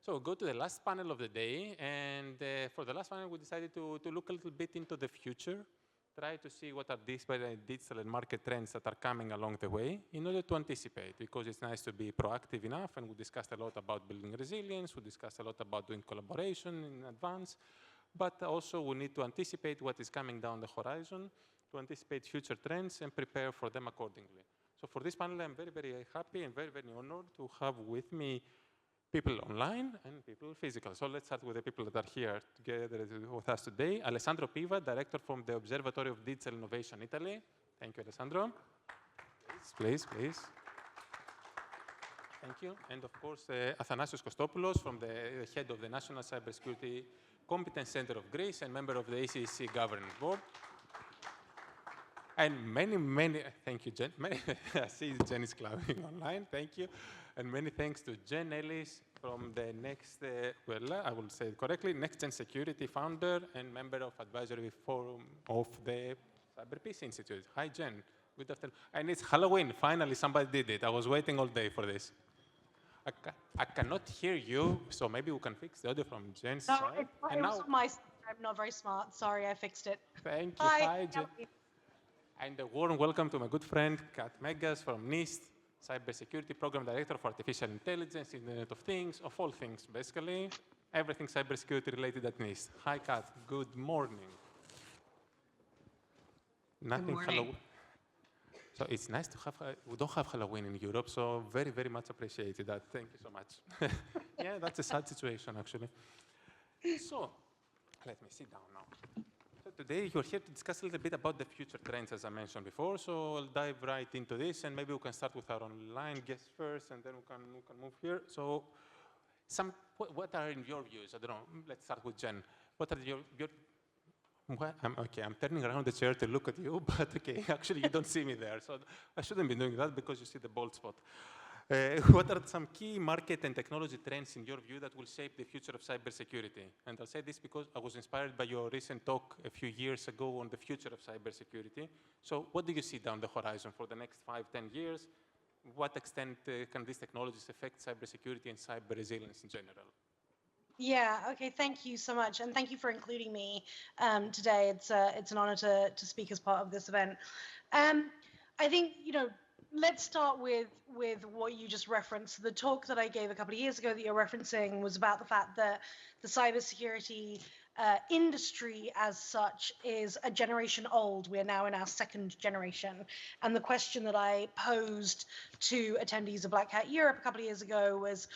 So go to the last panel of the day, and for the last panel, we decided to look a little bit into the future, try to see what are these digital and market trends that are coming along the way in order to anticipate, because it's nice to be proactive enough, and we discussed a lot about building resilience, we discussed a lot about doing collaboration in advance, but also we need to anticipate what is coming down the horizon, to anticipate future trends and prepare for them accordingly. So for this panel, I'm very, very happy and very, very honored to have with me people online and people physical. So let's start with the people that are here together with us today. Alessandro PIVA, Director from the Observatory of Digital Innovation, Italy. Thank you, Alessandro. Please, please. Thank you. And of course, Athanasios Kostopoulos, from the head of the National Cybersecurity Competence Center of Greece and member of the ECCC Governing Board. And many, thank you, Jen. I see Jen is clapping online, thank you. And many thanks to Jen Ellis from the I will say it correctly, NextJenSecurity founder and member of Advisory Forum of the Cyberpeace Institute. Hi, Jen. Good afternoon. And it's Halloween. Finally, somebody did it. I was waiting all day for this. I cannot hear you, so maybe we can fix the audio from Jen's side. It was on my side. I'm not very smart. Sorry, I fixed it. Thank you. Hi, Jen. And a warm welcome to my good friend, Kat Megas from NIST, Cybersecurity Program Director for Artificial Intelligence, Internet of Things, of all things, basically. Everything cybersecurity related at NIST. Hi, Kat. Good morning. Nothing good morning. Halloween. So it's nice to have, we don't have Halloween in Europe, so very, very much appreciated that. Thank you so much. Yeah, that's a sad situation, actually. So let me sit down now. So today you're here to discuss a little bit about the future trends, as I mentioned before. So I'll dive right into this, and maybe we can start with our online guests first, and then we can move here. So what are in your views? I don't know. Let's start with Jen. What are your well, I'm turning around the chair to look at you, but okay, actually you don't see me there, so I shouldn't be doing that because you see the bald spot. What are some key market and technology trends in your view that will shape the future of cybersecurity? And I'll say this because I was inspired by your recent talk a few years ago on the future of cybersecurity. So what do you see down the horizon for the next 5, 10 years? What extent can these technologies affect cybersecurity and cyber resilience in general? Yeah, okay, thank you so much. And thank you for including me today. It's an honor to speak as part of this event. I think, let's start with what you just referenced. The talk that I gave a couple of years ago that you're referencing was about the fact that the cybersecurity industry as such is a generation old. We're now in our second generation. And the question that I posed to attendees of Black Hat Europe a couple of years ago was,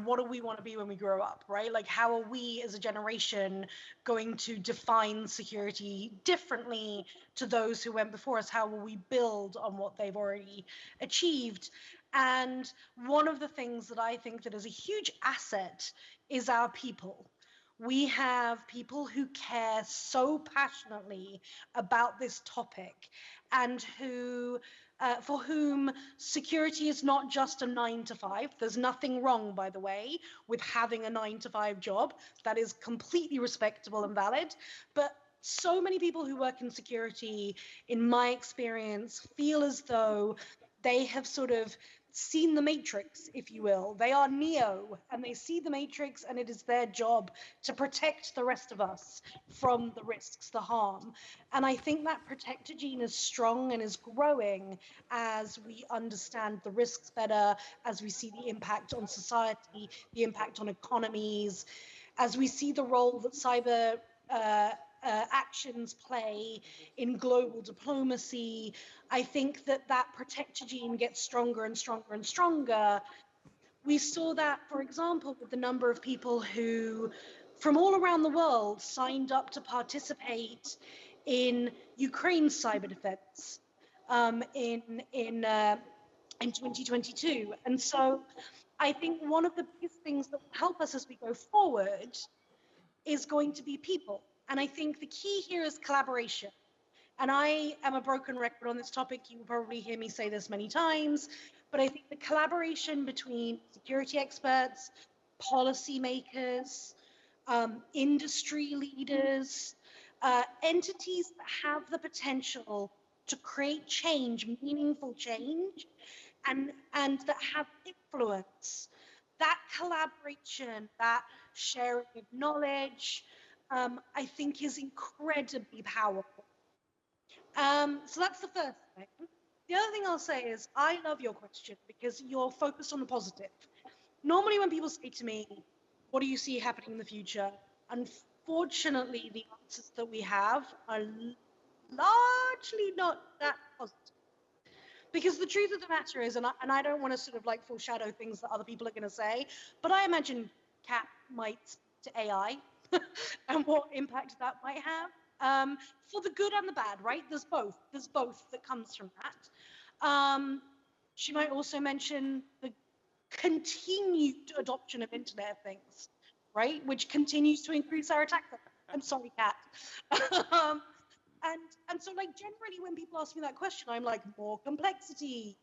what do we want to be when we grow up, right? Like, how are we as a generation going to define security differently to those who went before us? How will we build on what they've already achieved? And one of the things that I think that is a huge asset is our people. We have people who care so passionately about this topic and who, for whom security is not just a 9-to-5. There's nothing wrong, by the way, with having a 9-to-5 job. That is completely respectable and valid. But so many people who work in security, in my experience, feel as though they have sort of seen the matrix, if you will. They are Neo and they see the matrix, and it is their job to protect the rest of us from the risks, the harm. And I think that protector gene is strong and is growing as we understand the risks better, as we see the impact on society, the impact on economies, as we see the role that cyber actions play in global diplomacy. I think that protector gene gets stronger and stronger and stronger. We saw that, for example, with the number of people who, from all around the world, signed up to participate in Ukraine's cyber defense in 2022. And so I think one of the biggest things that will help us as we go forward is going to be people. And I think the key here is collaboration. And I am a broken record on this topic. You will probably hear me say this many times, but I think the collaboration between security experts, policymakers, industry leaders, entities that have the potential to create change, meaningful change, and that have influence, that collaboration, that sharing of knowledge, I think is incredibly powerful. So that's the first thing. The other thing I'll say is I love your question because you're focused on the positive. Normally when people say to me, what do you see happening in the future? Unfortunately, the answers that we have are largely not that positive. Because the truth of the matter is, and I don't want to sort of like foreshadow things that other people are going to say, but I imagine Kat might speak to AI and what impact that might have, for the good and the bad, right? There's both that comes from that. She might also mention the continued adoption of Internet of Things, right? Which continues to increase our attack. I'm sorry, Kat. And so, like, generally when people ask me that question, I'm like, more complexity,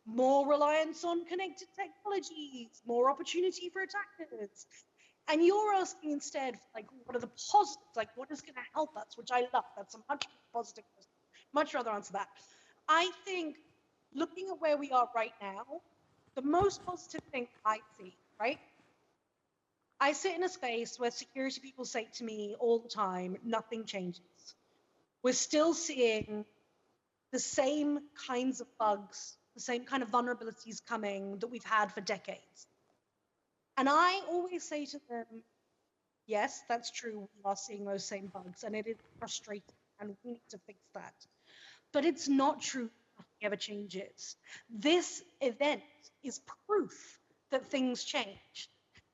more reliance on connected technologies, more opportunity for attackers. And you're asking instead, like, what are the positives? Like, what is going to help us? Which I love. That's a much more positive question. Much rather answer that. I think looking at where we are right now, the most positive thing I see, right? I sit in a space where security people say to me all the time, nothing changes. We're still seeing the same kinds of bugs, the same kind of vulnerabilities coming that we've had for decades. And I always say to them, yes, that's true. We are seeing those same bugs and it is frustrating and we need to fix that. But it's not true. Nothing ever changes. This event is proof that things change.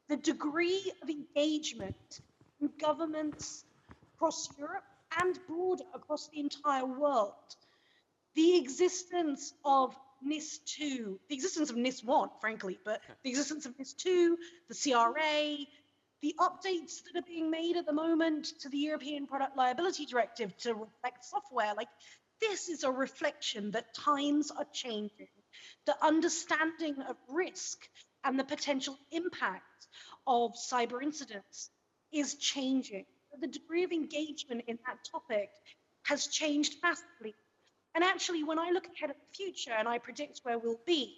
The degree of engagement in governments across Europe and broader across the entire world, the existence of NIST 2, the existence of NIST 1, frankly, but the existence of NIST 2, the CRA, the updates that are being made at the moment to the European Product Liability Directive to reflect software, like, this is a reflection that times are changing. The understanding of risk and the potential impact of cyber incidents is changing. The degree of engagement in that topic has changed massively. And actually, when I look ahead at the future and I predict where we'll be,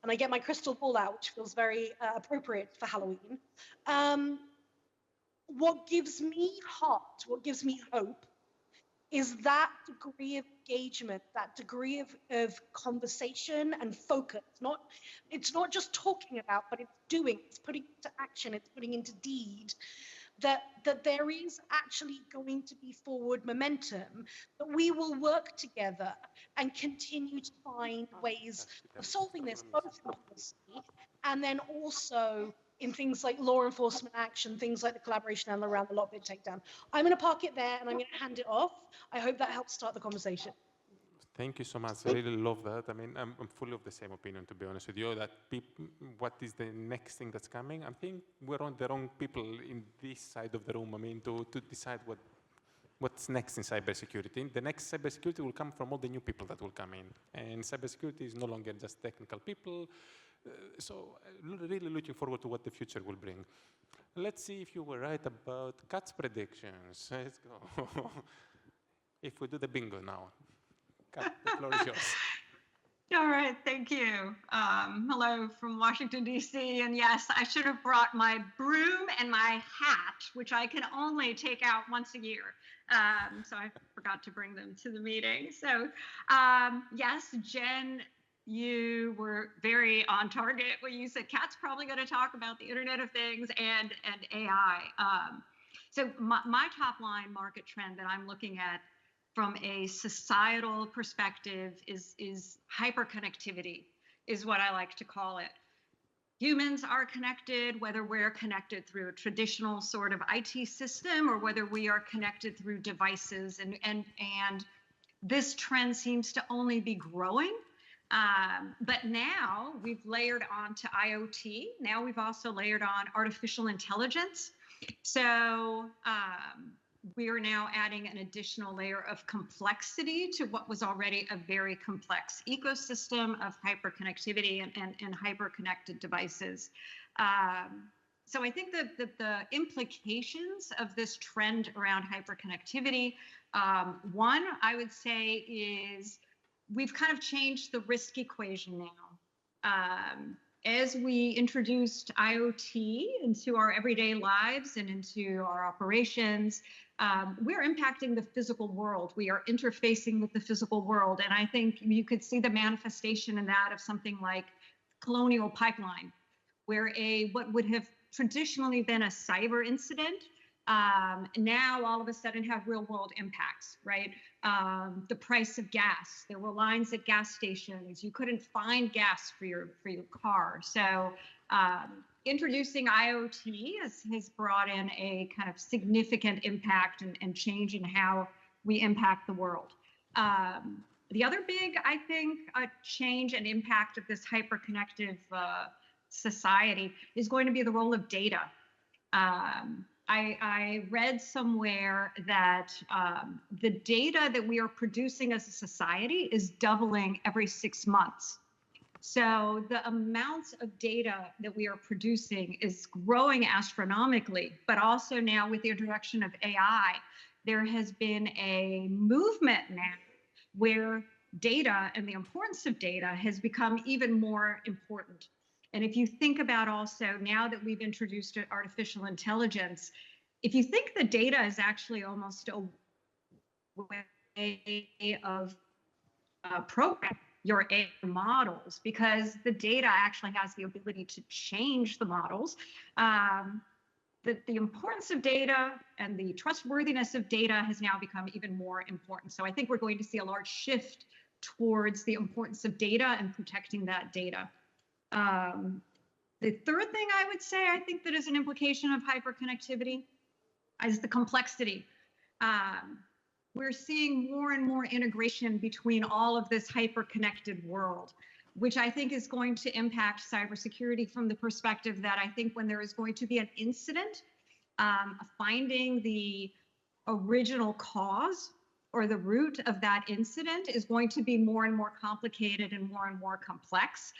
and I get my crystal ball out, which feels very appropriate for Halloween, what gives me heart, what gives me hope, is that degree of engagement, that degree of conversation and focus. It's not just talking about, but it's doing, it's putting into action, it's putting into deed. That there is actually going to be forward momentum, that we will work together and continue to find ways of solving this, both in policy and then also in things like law enforcement action, things like the collaboration and around the lockbit takedown. I'm going to park it there and I'm going to hand it off. I hope that helps start the conversation. Thank you so much. I really love that. I mean, I'm fully of the same opinion, to be honest with you, that what is the next thing that's coming? I think we're on the wrong people in this side of the room, I mean, to decide what's next in cybersecurity. The next cybersecurity will come from all the new people that will come in. And cybersecurity is no longer just technical people. So really looking forward to what the future will bring. Let's see if you were right about Kat's predictions. Let's go. If we do the bingo now. Kat, the floor is yours. All right, thank you. Hello from Washington, D.C. And yes, I should have brought my broom and my hat, which I can only take out once a year. So I forgot to bring them to the meeting. So yes, Jen, you were very on target when you said Kat's probably going to talk about the Internet of Things and AI. So my top line market trend that I'm looking at from a societal perspective is hyperconnectivity, is what I like to call it. Humans are connected, whether we're connected through a traditional sort of IT system or whether we are connected through devices, and this trend seems to only be growing. But now we've layered on to IoT. Now we've also layered on artificial intelligence. So we are now adding an additional layer of complexity to what was already a very complex ecosystem of hyperconnectivity and hyper-connected devices. So I think that the implications of this trend around hyperconnectivity, one, I would say, is we've kind of changed the risk equation now. as we introduced IoT into our everyday lives and into our operations, we're impacting the physical world. We are interfacing with the physical world. And I think you could see the manifestation in that of something like Colonial Pipeline, where what would have traditionally been a cyber incident now all of a sudden have real world impacts, right? The price of gas. There were lines at gas stations. You couldn't find gas for your car. So introducing IoT has brought in a kind of significant impact and change in how we impact the world. The other big, I think, change and impact of this hyper-connected society is going to be the role of data. I read somewhere that the data that we are producing as a society is doubling every 6 months. So the amounts of data that we are producing is growing astronomically, but also now with the introduction of AI, there has been a movement now where data and the importance of data has become even more important. And if you think about also now that we've introduced artificial intelligence, if you think the data is actually almost a way of programming your AI models, because the data actually has the ability to change the models. The importance of data and the trustworthiness of data has now become even more important. So I think we're going to see a large shift towards the importance of data and protecting that data. The third thing I would say, I think that is an implication of hyperconnectivity, is the complexity. We're seeing more and more integration between all of this hyper-connected world, which I think is going to impact cybersecurity from the perspective that I think when there is going to be an incident, finding the original cause or the root of that incident is going to be more and more complicated and more complex.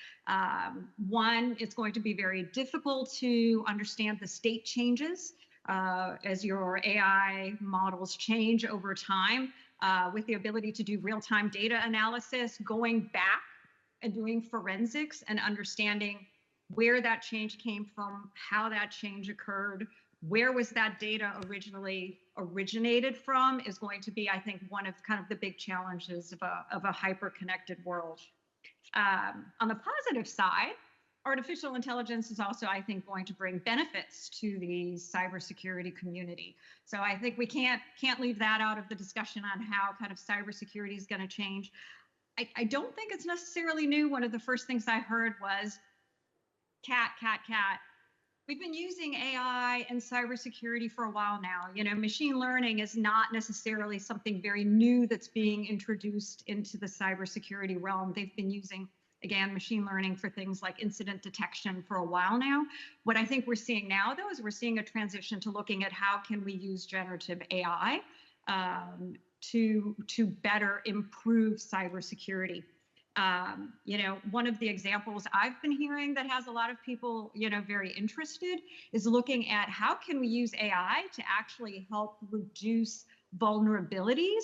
One, it's going to be very difficult to understand the state changes as your AI models change over time, with the ability to do real-time data analysis, going back and doing forensics and understanding where that change came from, how that change occurred, where was that data originally originated from, is going to be, I think, one of kind of the big challenges of a hyper-connected world. On the positive side, artificial intelligence is also, I think, going to bring benefits to the cybersecurity community. So I think we can't leave that out of the discussion on how kind of cybersecurity is going to change. I don't think it's necessarily new. One of the first things I heard was cat. We've been using AI and cybersecurity for a while now. You know, machine learning is not necessarily something very new that's being introduced into the cybersecurity realm. They've been using, again, machine learning for things like incident detection for a while now. What I think we're seeing now, though, is we're seeing a transition to looking at how can we use generative AI to better improve cybersecurity. You know, one of the examples I've been hearing that has a lot of people, you know, very interested is looking at how can we use AI to actually help reduce vulnerabilities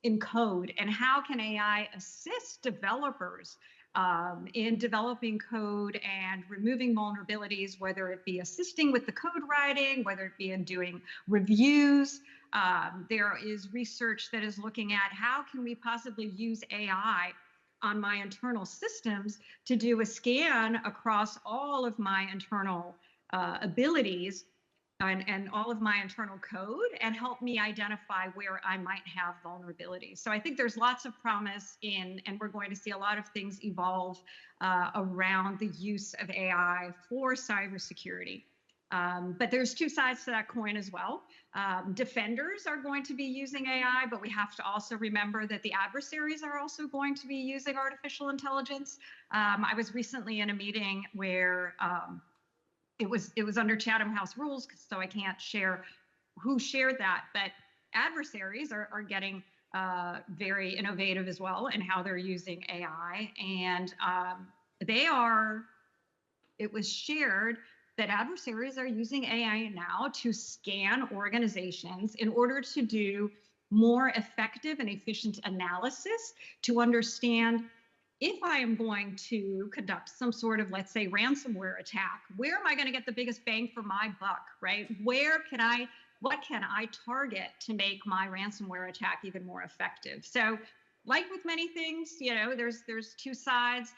in code, and how can AI assist developers in developing code and removing vulnerabilities, whether it be assisting with the code writing, whether it be in doing reviews. There is research that is looking at how can we possibly use AI on my internal systems to do a scan across all of my internal abilities and all of my internal code, and help me identify where I might have vulnerabilities. So I think there's lots of promise in, and we're going to see a lot of things evolve around the use of AI for cybersecurity. But there's two sides to that coin as well. Defenders are going to be using AI, but we have to also remember that the adversaries are also going to be using artificial intelligence. I was recently in a meeting where it was under Chatham House rules, so I can't share who shared that, but adversaries are getting very innovative as well in how they're using AI. And it was shared that adversaries are using AI now to scan organizations in order to do more effective and efficient analysis to understand if I am going to conduct some sort of, let's say, ransomware attack, where am I going to get the biggest bang for my buck, right? What can I target to make my ransomware attack even more effective? So, like with many things, there's two sides.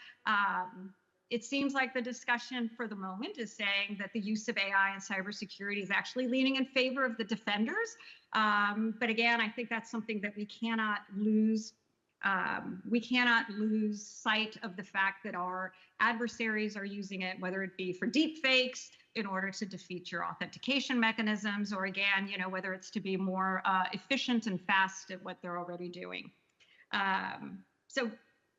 It seems like the discussion for the moment is saying that the use of AI in cybersecurity is actually leaning in favor of the defenders. But again, I think that's something that we cannot lose. We cannot lose sight of the fact that our adversaries are using it, whether it be for deep fakes in order to defeat your authentication mechanisms, or again, whether it's to be more efficient and fast at what they're already doing. So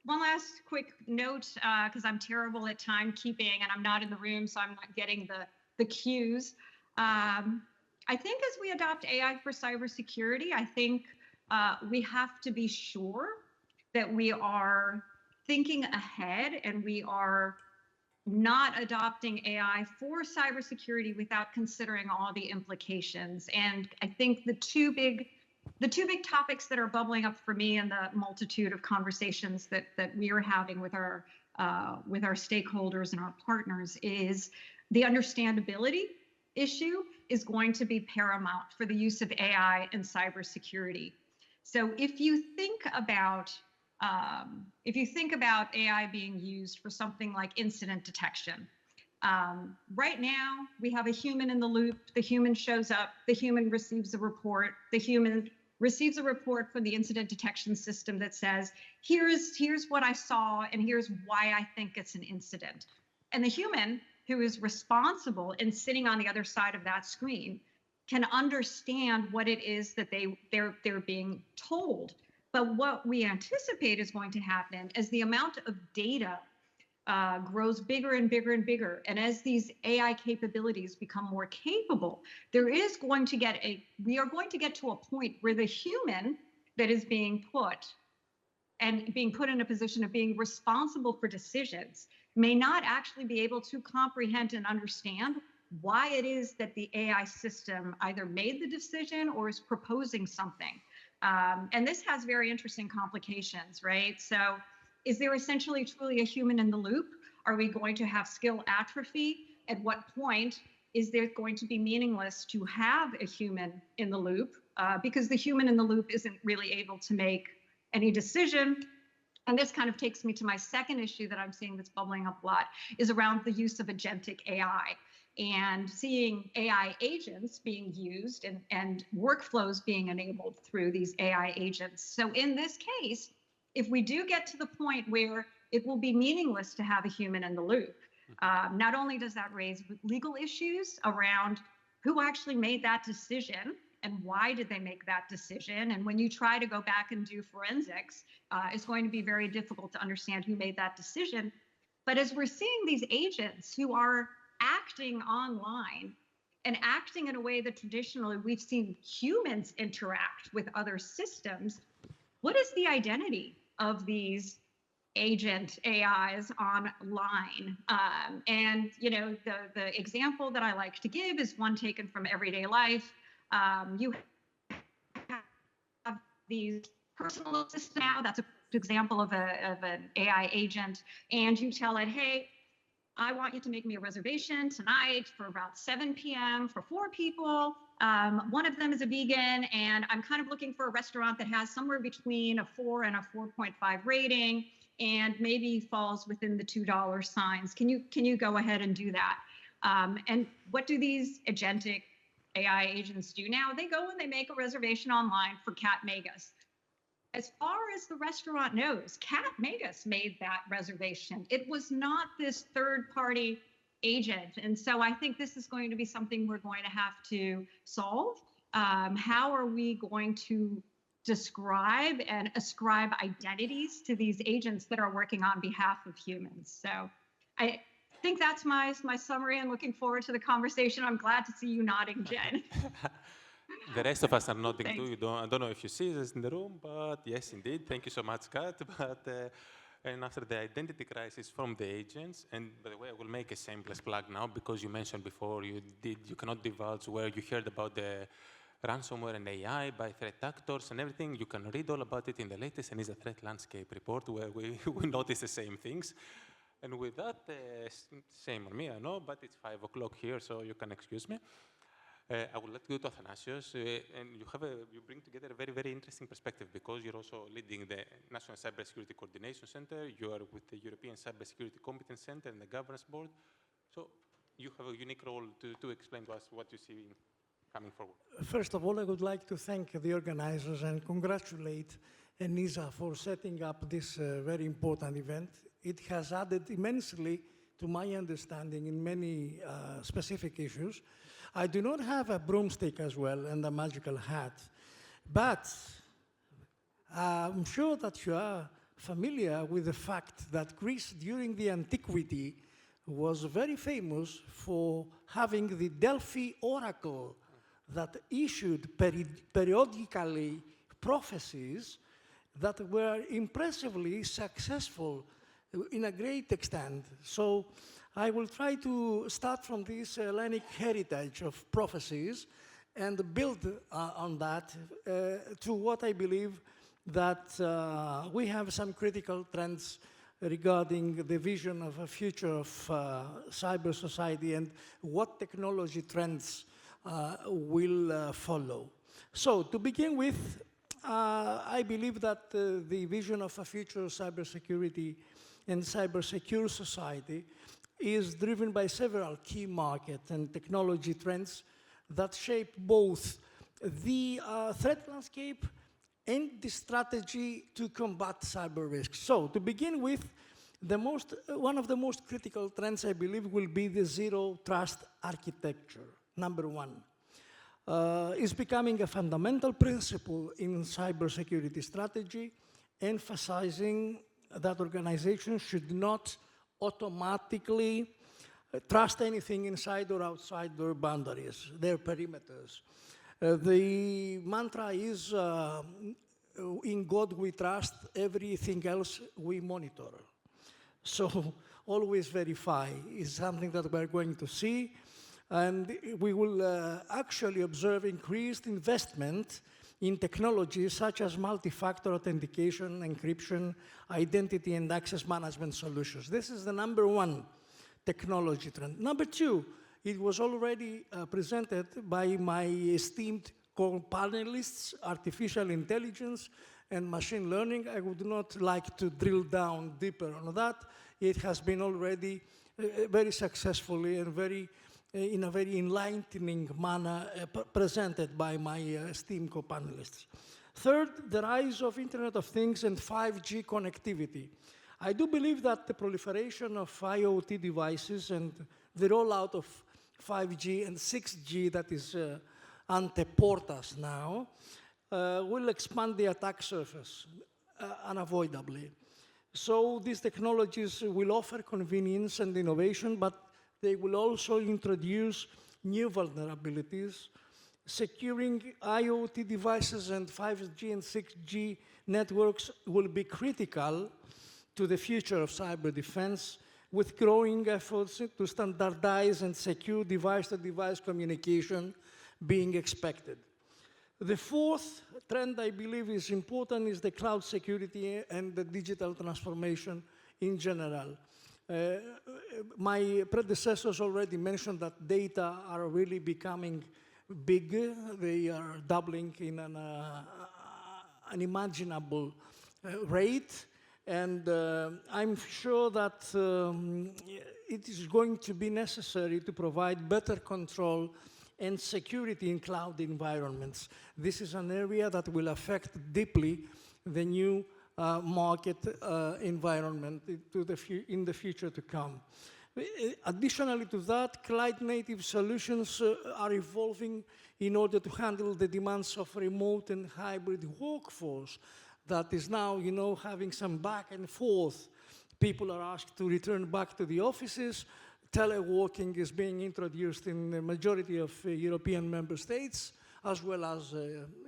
one last quick note, because I'm terrible at timekeeping and I'm not in the room, so I'm not getting the cues. I think as we adopt AI for cybersecurity, I think we have to be sure that we are thinking ahead and we are not adopting AI for cybersecurity without considering all the implications. And I think the two big topics that are bubbling up for me in the multitude of conversations that we are having with our stakeholders and our partners is the understandability issue is going to be paramount for the use of AI in cybersecurity. So if you think about AI being used for something like incident detection, right now we have a human in the loop. The human shows up. The human receives a report. The human receives a report from the incident detection system that says, here's what I saw and here's why I think it's an incident. And the human who is responsible and sitting on the other side of that screen can understand what it is that they're being told. But what we anticipate is going to happen as the amount of data grows bigger and bigger and bigger, and as these AI capabilities become more capable, we are going to get to a point where the human that is being put in a position of being responsible for decisions may not actually be able to comprehend and understand why it is that the AI system either made the decision or is proposing something. And this has very interesting complications, right? So is there essentially truly a human in the loop? Are we going to have skill atrophy? At what point is there going to be meaningless to have a human in the loop? Because the human in the loop isn't really able to make any decision. And this kind of takes me to my second issue that I'm seeing that's bubbling up a lot, is around the use of agentic AI. And seeing AI agents being used and workflows being enabled through these AI agents. So in this case, if we do get to the point where it will be meaningless to have a human in the loop, not only does that raise legal issues around who actually made that decision and why did they make that decision, and when you try to go back and do forensics, it's going to be very difficult to understand who made that decision. But as we're seeing these agents who are acting online and acting in a way that traditionally we've seen humans interact with other systems, what is the identity of these agent AIs online? And the example that I like to give is one taken from everyday life. You have these personal assistants now. That's an example of an AI agent, and you tell it, hey, I want you to make me a reservation tonight for about 7 p.m. for 4 people. One of them is a vegan, and I'm kind of looking for a restaurant that has somewhere between a 4 and a 4.5 rating, and maybe falls within the $2 signs. Can you go ahead and do that? And what do these agentic AI agents do now? They go and they make a reservation online for Cat Magus. As far as the restaurant knows, Cat Magus made that reservation. It was not this third-party agent. And so I think this is going to be something we're going to have to solve. How are we going to describe and ascribe identities to these agents that are working on behalf of humans? So I think that's my summary. I'm looking forward to the conversation. I'm glad to see you nodding, Jen. The rest of us are nodding Thanks. too. I don't know if you see this in the room, but yes, indeed. Thank you so much, Kat. And after the identity crisis from the agents, and by the way, I will make a shameless plug now because you mentioned before you cannot divulge where you heard about the ransomware and AI by threat actors and everything. You can read all about it in the latest ENISA Threat Landscape report, where we notice the same things. And with that, shame on me, I know, but it's 5 o'clock here, so you can excuse me. I will let you go to Athanasios, and you bring together a very, very interesting perspective, because you're also leading the National Cybersecurity Coordination Center, you are with the European Cybersecurity Competence Center and the Governance Board. So you have a unique role to explain to us what you see coming forward. First of all, I would like to thank the organizers and congratulate ENISA for setting up this very important event. It has added immensely to my understanding in many specific issues. I do not have a broomstick as well and a magical hat, but I'm sure that you are familiar with the fact that Greece during the antiquity was very famous for having the Delphi oracle that issued periodically prophecies that were impressively successful in a great extent. So I will try to start from this Hellenic heritage of prophecies and build on that to what I believe that we have some critical trends regarding the vision of a future of cyber society and what technology trends will follow. So to begin with, I believe that the vision of a future cybersecurity and cyber-secure society is driven by several key market and technology trends that shape both the threat landscape and the strategy to combat cyber risks. So, to begin with, one of the most critical trends, I believe, will be the zero trust architecture, number one. Is becoming a fundamental principle in cybersecurity strategy, emphasizing that organizations should not automatically trust anything inside or outside their boundaries, their perimeters. The mantra is, in God we trust, everything else we monitor. So always verify is something that we're going to see, and we will actually observe increased investment in technologies such as multi-factor authentication, encryption, identity and access management solutions. This is the number one technology trend. Number two, it was already presented by my esteemed co-panelists, artificial intelligence and machine learning. I would not like to drill down deeper on that. It has been already very successfully and in a very enlightening manner presented by my esteemed co-panelists. Third, the rise of Internet of Things and 5G connectivity. I do believe that the proliferation of IoT devices and the rollout of 5G and 6G that is ante portas now will expand the attack surface unavoidably. So these technologies will offer convenience and innovation, but they will also introduce new vulnerabilities. Securing IoT devices and 5G and 6G networks will be critical to the future of cyber defense, with growing efforts to standardize and secure device-to-device communication being expected. The fourth trend I believe is important is the cloud security and the digital transformation in general. My predecessors already mentioned that data are really becoming big. They are doubling in an unimaginable rate. And I'm sure that it is going to be necessary to provide better control and security in cloud environments. This is an area that will affect deeply the new market environment in the future to come. Additionally to that, cloud-native solutions are evolving in order to handle the demands of remote and hybrid workforce that is now, having some back and forth. People are asked to return back to the offices. Teleworking is being introduced in the majority of European member states, as well as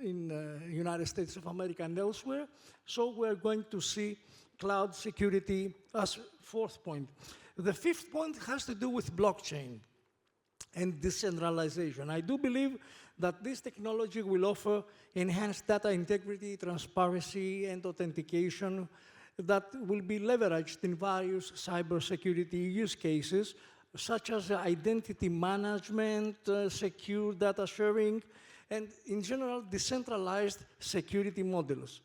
in the United States of America and elsewhere. So we're going to see cloud security as fourth point. The fifth point has to do with blockchain. and decentralization. I do believe that this technology will offer enhanced data integrity, transparency, and authentication that will be leveraged in various cybersecurity use cases, such as identity management, secure data sharing, and in general, decentralized security models.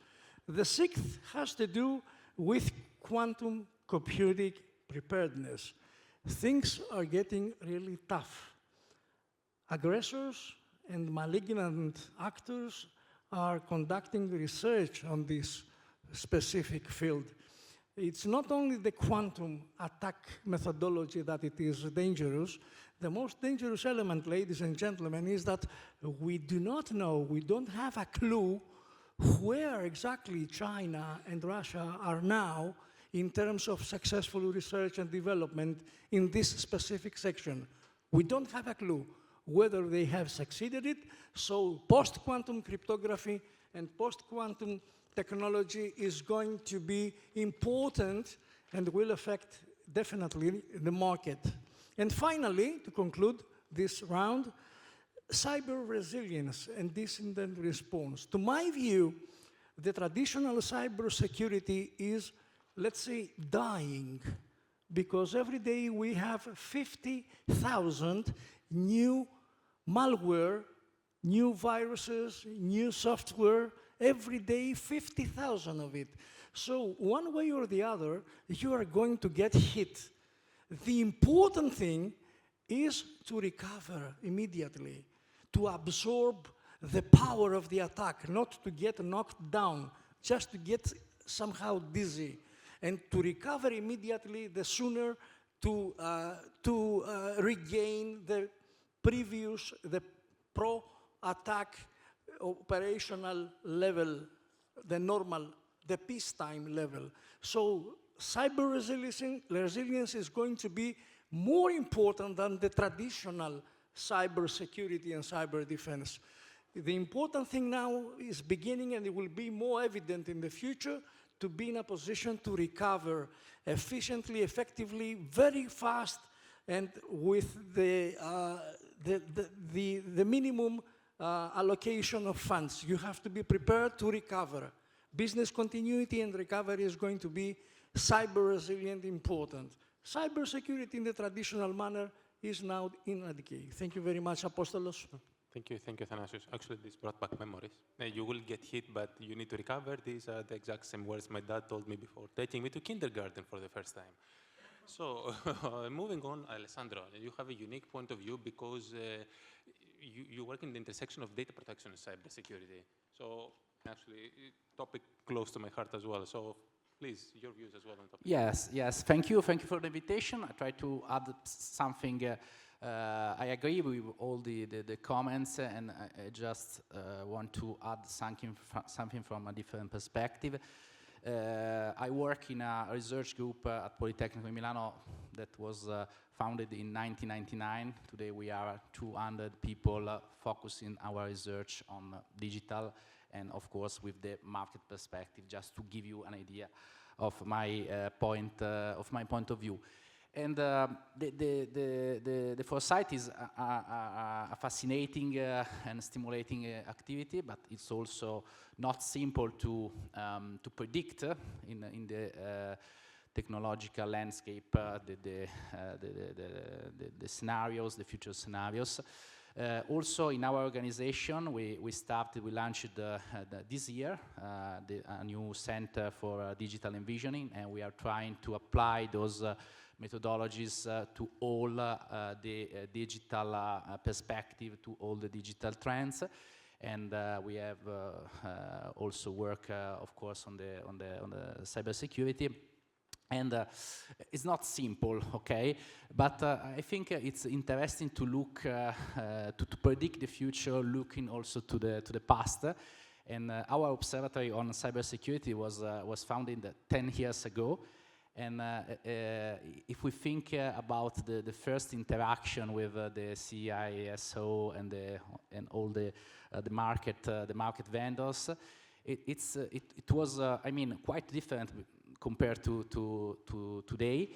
The sixth has to do with quantum computing preparedness. Things are getting really tough. Aggressors and malignant actors are conducting research on this specific field. It's not only the quantum attack methodology that it is dangerous. The most dangerous element, ladies and gentlemen, is that we do not know, we don't have a clue where exactly China and Russia are now in terms of successful research and development in this specific section. We don't have a clue whether they have succeeded it, so post-quantum cryptography and post-quantum technology is going to be important and will affect definitely the market. And finally, to conclude this round, cyber resilience and incident response. To my view, the traditional cybersecurity is, let's say, dying, because every day we have 50,000 new malware, new viruses, new software, every day 50,000 of it. So one way or the other, you are going to get hit. The important thing is to recover immediately, to absorb the power of the attack, not to get knocked down, just to get somehow dizzy, and to recover immediately, the sooner to regain the previous, the pro-attack operational level, the normal, the peacetime level. So cyber resilience is going to be more important than the traditional cyber security and cyber defense. The important thing now is beginning, and it will be more evident in the future, to be in a position to recover efficiently, effectively, very fast, and with the minimum allocation of funds. You have to be prepared to recover. Business continuity and recovery is going to be cyber resilient important. Cyber security in the traditional manner is now in a decay. Thank you very much, Apostolos. Thank you, Athanasios. Actually, this brought back memories. You will get hit, but you need to recover. These are the exact same words my dad told me before taking me to kindergarten for the first time. So, moving on, Alessandro, you have a unique point of view because you work in the intersection of data protection and cybersecurity. So, actually, topic close to my heart as well. So, please, your views as well on the topic. Yes. Thank you for the invitation. I try to add something. I agree with all the comments, and I just want to add something from a different perspective. I work in a research group at Politecnico di Milano that was founded in 1999. Today we are 200 people focusing our research on digital, and of course with the market perspective, just to give you an idea of my point of view. And the foresight is a fascinating and stimulating activity, but it's also not simple to predict in the technological landscape, the scenarios, the future scenarios. Also, in our organization, we launched this year a new Center for Digital Envisioning, and we are trying to apply those methodologies to all the digital perspective, to all the digital trends. And we have also work, of course, on the cybersecurity. And it's not simple, okay? But I think it's interesting to look, to predict the future, looking also to the past. And our observatory on cybersecurity was founded 10 years ago. And if we think about the first interaction with the CISO and all the market vendors, it was, I mean, quite different compared to today.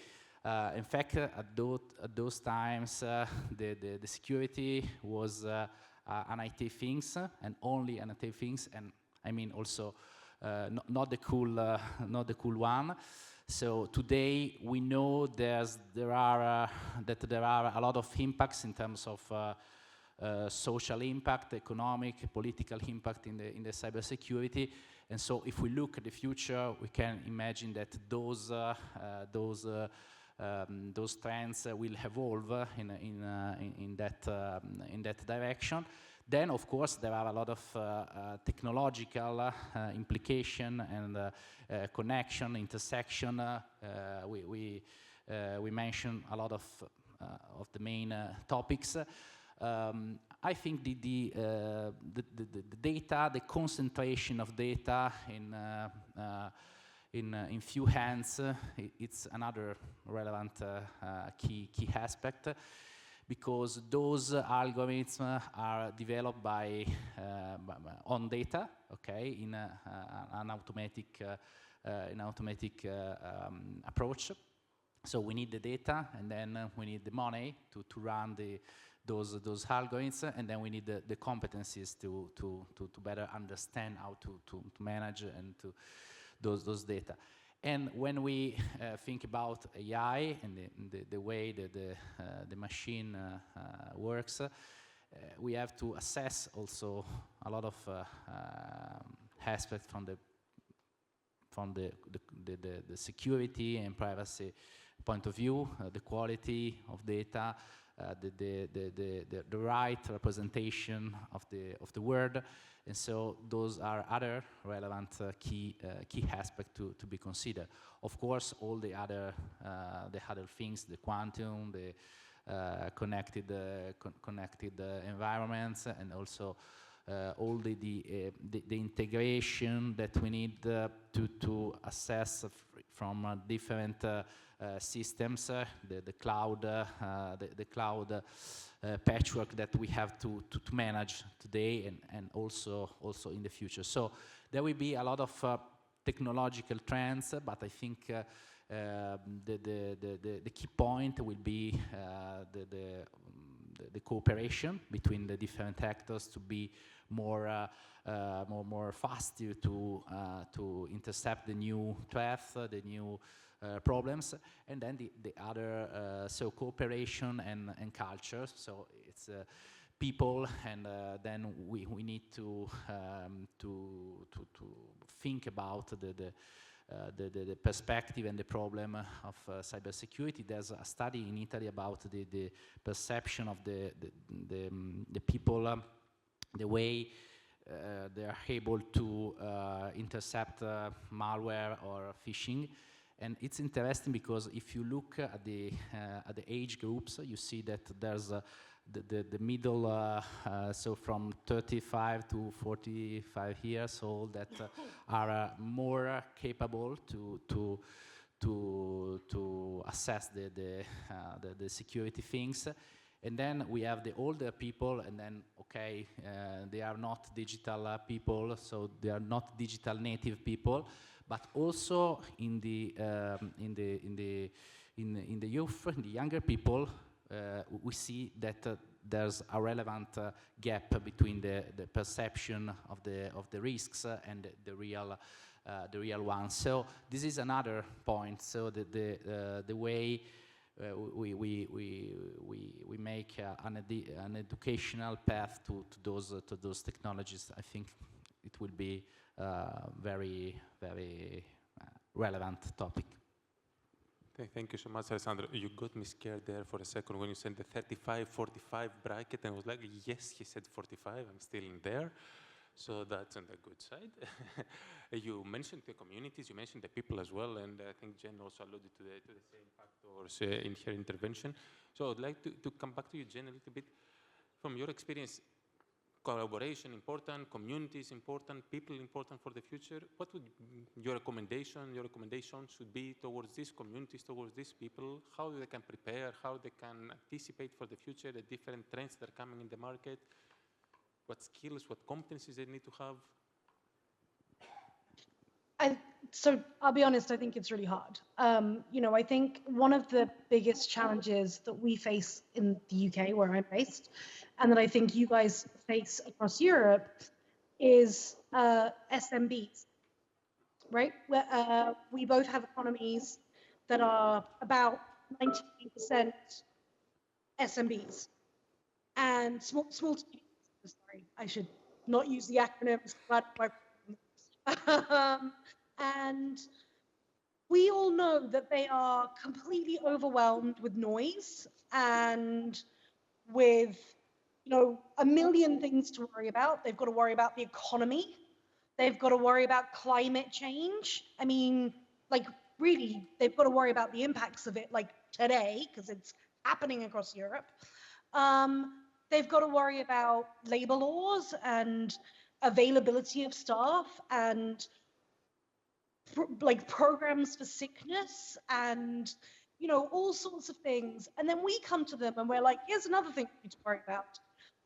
In fact, at those times, the security was an IT things, and only an IT things, and I mean also not the cool one. So today we know there are a lot of impacts in terms of social impact, economic, political impact in the cybersecurity. And so if we look at the future, we can imagine that those trends will evolve in that direction. Then, of course, there are a lot of technological implication and connection, intersection. We mentioned a lot of the main topics. I think the data, the concentration of data in few hands, it's another relevant key aspect, because those algorithms are developed on data, okay, in an automatic approach. So we need the data, and then we need the money to run those algorithms, and then we need the competencies to better understand how to manage and to those data. And when we think about AI and the way that the machine works, we have to assess also a lot of aspects from the security and privacy point of view, the quality of data, the right representation of the word. And so those are other relevant key aspects to be considered. Of course, all the other things, the quantum, the connected environments, and also all the integration that we need to assess from different systems, the cloud patchwork that we have to manage today and also in the future. So there will be a lot of technological trends, but I think the key point will be the cooperation between the different actors to be more faster to intercept the new threats, the new problems, and then the other so cooperation and culture. So it's people, and then we need to think about the perspective and the problem of cybersecurity. There's a study in Italy about the perception of the people, the way they are able to intercept malware or phishing. And it's interesting because if you look at the age groups, you see that there's the middle, so from 35 to 45 years old, that are more capable to assess the security things. And then we have the older people, and then okay, they are not digital people, so they are not digital native people. But also in the youth, in the younger people, we see that there's a relevant gap between the perception of the risks and the real one. So this is another point. So the way we make an educational path to those technologies, I think it will be very relevant topic. Thank you so much, Alessandro. You got me scared there for a second when you said the 35-45 bracket, and I was like, yes, he said 45, I'm still in there. So that's on the good side. You mentioned the communities, you mentioned the people as well, and I think Jen also alluded to the same factors in her intervention. So I'd like to come back to you, Jen, a little bit. From your experience, collaboration important, communities important, people important for the future. What would your recommendation should be towards these communities, towards these people? How they can prepare, how they can anticipate for the future, the different trends that are coming in the market? What skills, what competencies they need to have? so I'll be honest, I think it's really hard. I think one of the biggest challenges that we face in the UK, where I'm based, and that I think you guys face across Europe is SMBs, right? We both have economies that are about 98% SMBs and small to medium. Sorry, I should not use the acronyms. And we all know that they are completely overwhelmed with noise and with, a million things to worry about. They've got to worry about the economy. They've got to worry about climate change. I mean, like, really, they've got to worry about the impacts of it, like today, because it's happening across Europe. They've got to worry about labor laws and availability of staff and programs for sickness and all sorts of things. And then we come to them and we're like, here's another thing you need to worry about.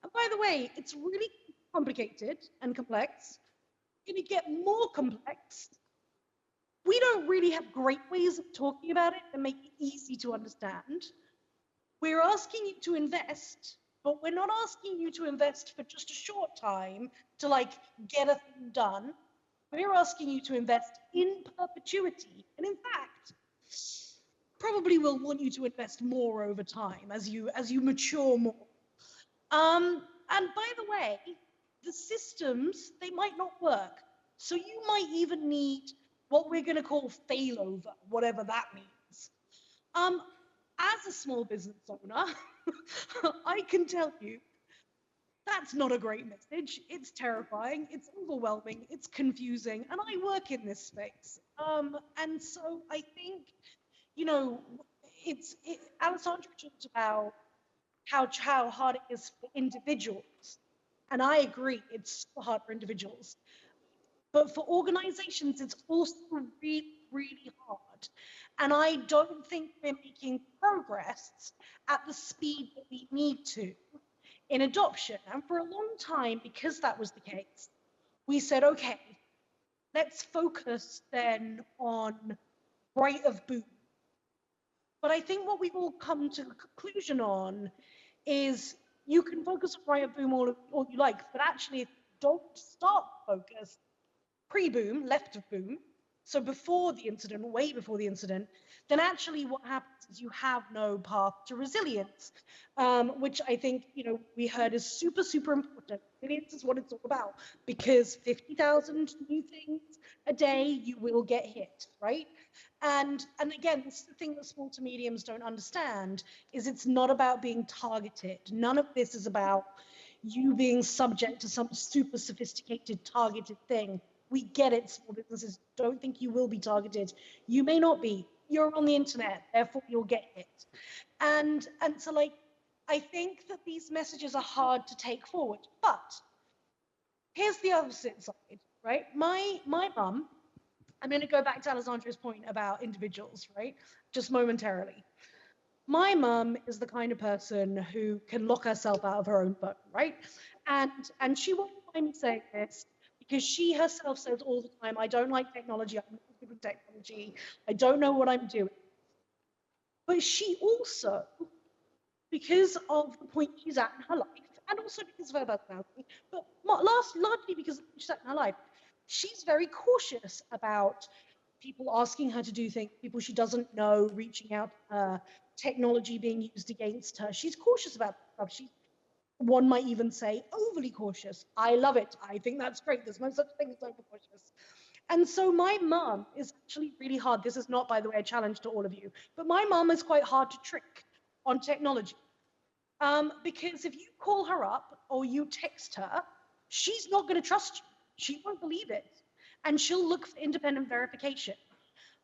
And by the way, it's really complicated and complex. It's going to get more complex. We don't really have great ways of talking about it and make it easy to understand. We're asking you to invest, but we're not asking you to invest for just a short time to get a thing done. We're asking you to invest in perpetuity. And in fact, probably will want you to invest more over time as you mature more. And by the way, the systems, they might not work. So you might even need what we're going to call failover, whatever that means. As a small business owner, I can tell you that's not a great message. It's terrifying, it's overwhelming, it's confusing, and I work in this space. And so I think, Alessandro talked about how hard it is for individuals. And I agree, it's super hard for individuals. But for organizations, it's also really, really hard. And I don't think we're making progress at the speed that we need to in adoption. And for a long time, because that was the case, we said, okay, let's focus then on right of boom. But I think what we've all come to a conclusion on is you can focus on right of boom all you like, but actually don't start focus pre-boom, left of boom, so before the incident, way before the incident, then actually what happens is you have no path to resilience, which I think, we heard is super, super important. Resilience is what it's all about, because 50,000 new things a day, you will get hit, right? And again, this is the thing that small to mediums don't understand, is it's not about being targeted. None of this is about you being subject to some super sophisticated targeted thing. We get it, small businesses. Don't think you will be targeted. You may not be. You're on the internet, therefore you'll get hit. And so I think that these messages are hard to take forward. But here's the opposite side, right? My mum, I'm going to go back to Alessandro's point about individuals, right? Just momentarily. My mum is the kind of person who can lock herself out of her own phone, right? And she won't mind me saying this, because she herself says all the time, I don't like technology, I'm not good with technology, I don't know what I'm doing. But she also, because of the point she's at in her life, and also because of her personality, but largely because of the point she's at in her life, she's very cautious about people asking her to do things, people she doesn't know, reaching out to her, technology being used against her. She's cautious about stuff. One might even say overly cautious. I love it. I think that's great. There's no such thing as over-cautious. And so my mum is actually really hard. This is not, by the way, a challenge to all of you, but my mum is quite hard to trick on technology. Because if you call her up or you text her, she's not going to trust you. She won't believe it. And she'll look for independent verification.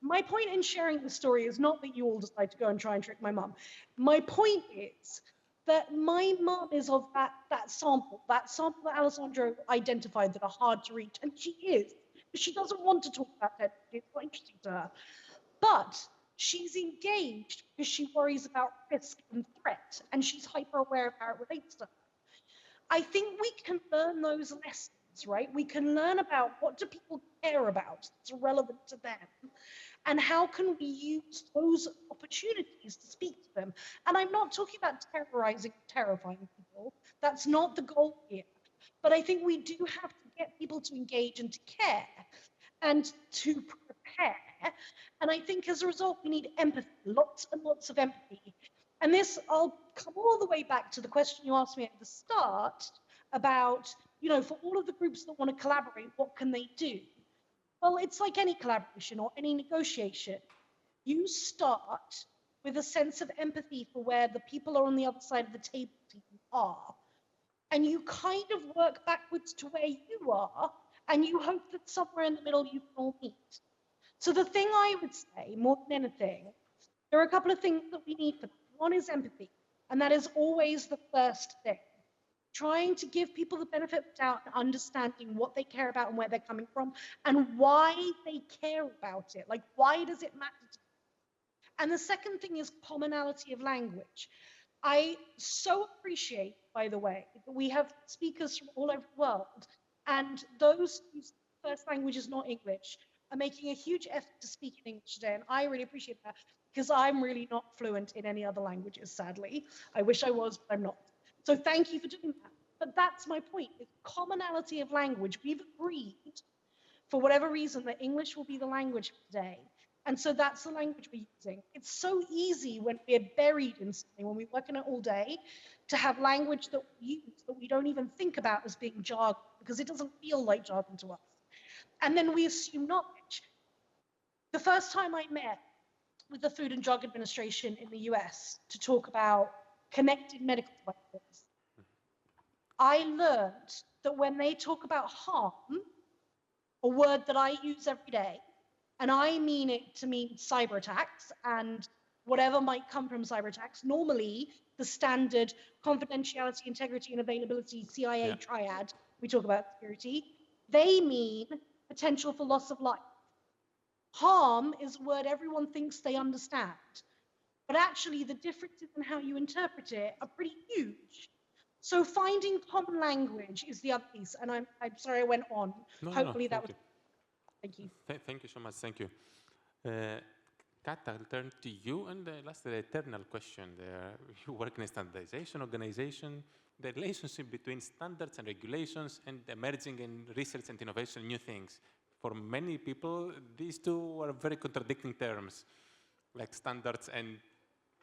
My point in sharing the story is not that you all decide to go and try and trick my mum. My point is that my mum is of that sample that Alessandro identified that are hard to reach, and she is. She doesn't want to talk about that. It's not interesting to her. But she's engaged because she worries about risk and threat, and she's hyper aware of how it relates to her. I think we can learn those lessons groups, right? We can learn about what do people care about that's relevant to them, and how can we use those opportunities to speak to them. And I'm not talking about terrorizing, terrifying people. That's not the goal here. But I think we do have to get people to engage and to care and to prepare. And I think as a result, we need empathy, lots and lots of empathy. And this, I'll come all the way back to the question you asked me at the start about, you know, for all of the groups that want to collaborate, what can they do? Well, it's like any collaboration or any negotiation. You start with a sense of empathy for where the people are on the other side of the table are. And you kind of work backwards to where you are, and you hope that somewhere in the middle you can all meet. So the thing I would say, more than anything, there are a couple of things that we need for that. One is empathy, and that is always the first thing. Trying to give people the benefit of doubt and understanding what they care about and where they're coming from and why they care about it. Like, why does it matter to them? And the second thing is commonality of language. I so appreciate, by the way, that we have speakers from all over the world, and those whose first language is not English are making a huge effort to speak in English today, and I really appreciate that, because I'm really not fluent in any other languages, sadly. I wish I was, but I'm not. So thank you for doing that. But that's my point, is commonality of language. We've agreed, for whatever reason, that English will be the language today. And so that's the language we're using. It's so easy when we're buried in something, when we work in it all day, to have language that we use that we don't even think about as being jargon, because it doesn't feel like jargon to us. And then we assume knowledge. The first time I met with the Food and Drug Administration in the US to talk about connected medical devices, I learned that when they talk about harm, a word that I use every day, and I mean it to mean cyber attacks and whatever might come from cyber attacks, normally the standard confidentiality, integrity, and availability CIA triad, we talk about security, they mean potential for loss of life. Harm is a word everyone thinks they understand, but actually the differences in how you interpret it are pretty huge. So finding common language is the other piece, and I'm sorry I went on. Hopefully that was... Thank you. Thank you so much. Thank you. Kat, I'll turn to you, and last, the eternal question there. You work in a standardization organization, the relationship between standards and regulations and emerging in research and innovation, new things. For many people, these two are very contradicting terms, like standards and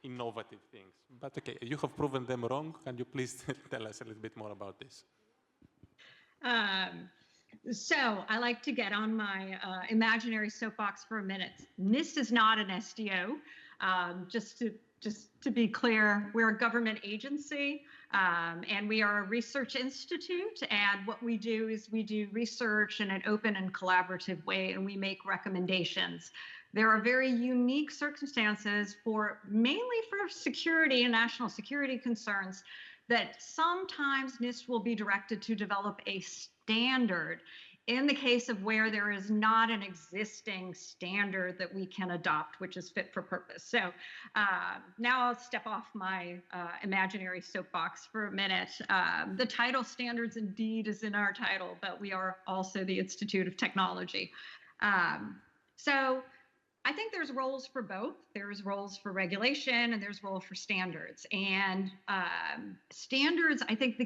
innovative things. But okay, you have proven them wrong. Can you please tell us a little bit more about this? So I like to get on my imaginary soapbox for a minute. NIST is not an SDO. Just to be clear, we're a government agency, and we are a research institute. And what we do is we do research in an open and collaborative way, and we make recommendations. There are very unique circumstances mainly for security and national security concerns, that sometimes NIST will be directed to develop a standard in the case of where there is not an existing standard that we can adopt, which is fit for purpose. So now I'll step off my imaginary soapbox for a minute. The title standards indeed is in our title, but we are also the Institute of Technology. So I think there's roles for both. There's roles for regulation and there's roles for standards. And standards, I think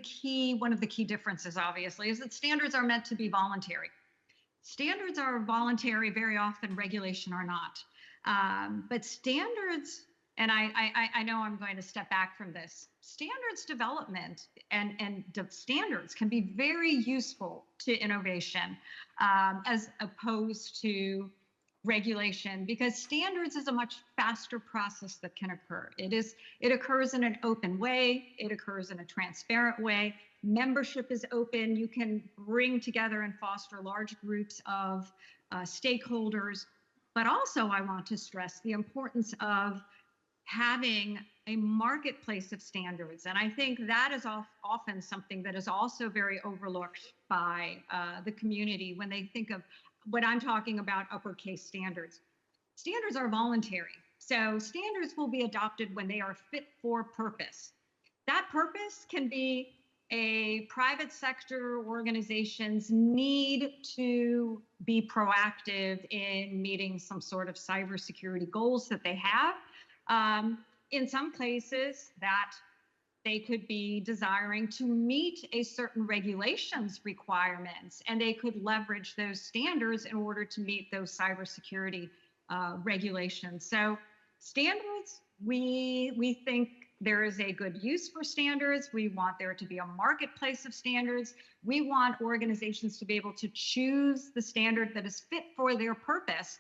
one of the key differences, obviously, is that standards are meant to be voluntary. Standards are voluntary, very often regulation are not. But standards, and I know I'm going to step back from this, standards development and standards can be very useful to innovation as opposed to regulation, because standards is a much faster process that can occur. It occurs in an open way. It occurs in a transparent way. Membership is open. You can bring together and foster large groups of stakeholders. But also I want to stress the importance of having a marketplace of standards. And I think that is often something that is also very overlooked by the community when they think of what I'm talking about, uppercase standards. Standards are voluntary. So standards will be adopted when they are fit for purpose. That purpose can be private sector organizations need to be proactive in meeting some sort of cybersecurity goals that they have. In some places that they could be desiring to meet a certain regulations requirements, and they could leverage those standards in order to meet those cybersecurity regulations. So standards, we think there is a good use for standards. We want there to be a marketplace of standards. We want organizations to be able to choose the standard that is fit for their purpose.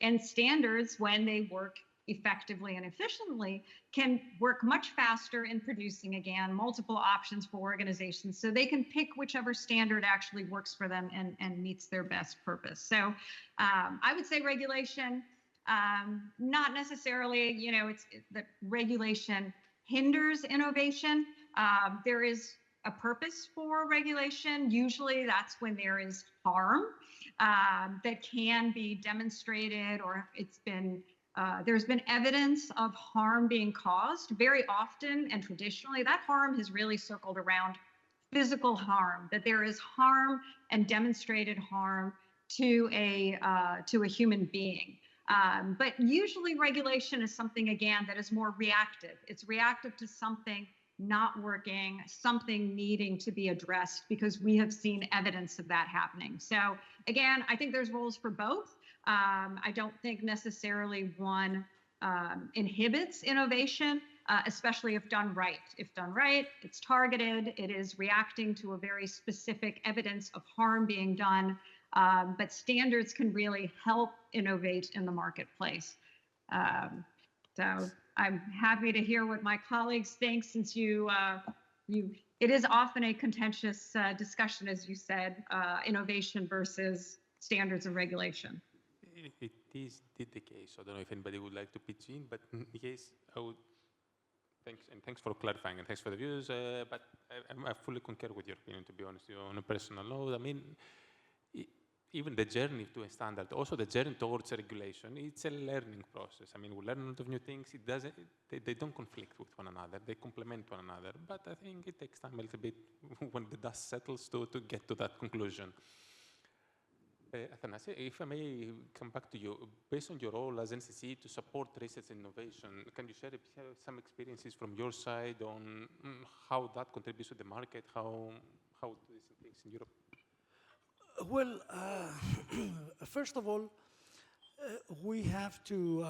And standards, when they work effectively and efficiently, can work much faster in producing, again, multiple options for organizations so they can pick whichever standard actually works for them and meets their best purpose. So I would say regulation, not necessarily, you know, the regulation hinders innovation. There is a purpose for regulation. Usually that's when there is harm that can be demonstrated, or it's been there's been evidence of harm being caused. Very often and traditionally, that harm has really circled around physical harm, that there is harm and demonstrated harm to a human being. But usually regulation is something, again, that is more reactive. It's reactive to something not working, something needing to be addressed, because we have seen evidence of that happening. So again, I think there's roles for both. I don't think necessarily one inhibits innovation, especially if done right. If done right, it's targeted, it is reacting to a very specific evidence of harm being done. But standards can really help innovate in the marketplace. So I'm happy to hear what my colleagues think, since it is often a contentious discussion, as you said, innovation versus standards and regulation. It is indeed the case. I don't know if anybody would like to pitch in, but in case I would. Thanks for clarifying, and thanks for the views. But I fully concur with your opinion, to be honest. On a personal note, I mean, even the journey to a standard, also the journey towards a regulation, it's a learning process. I mean, we learn a lot of new things. It doesn't, they don't conflict with one another. They complement one another. But I think it takes time a little bit when the dust settles to get to that conclusion. Athanasios, if I may come back to you, based on your role as NCC to support research and innovation, can you share some experiences from your side on how that contributes to the market, how do these things in Europe? Well, first of all, we have to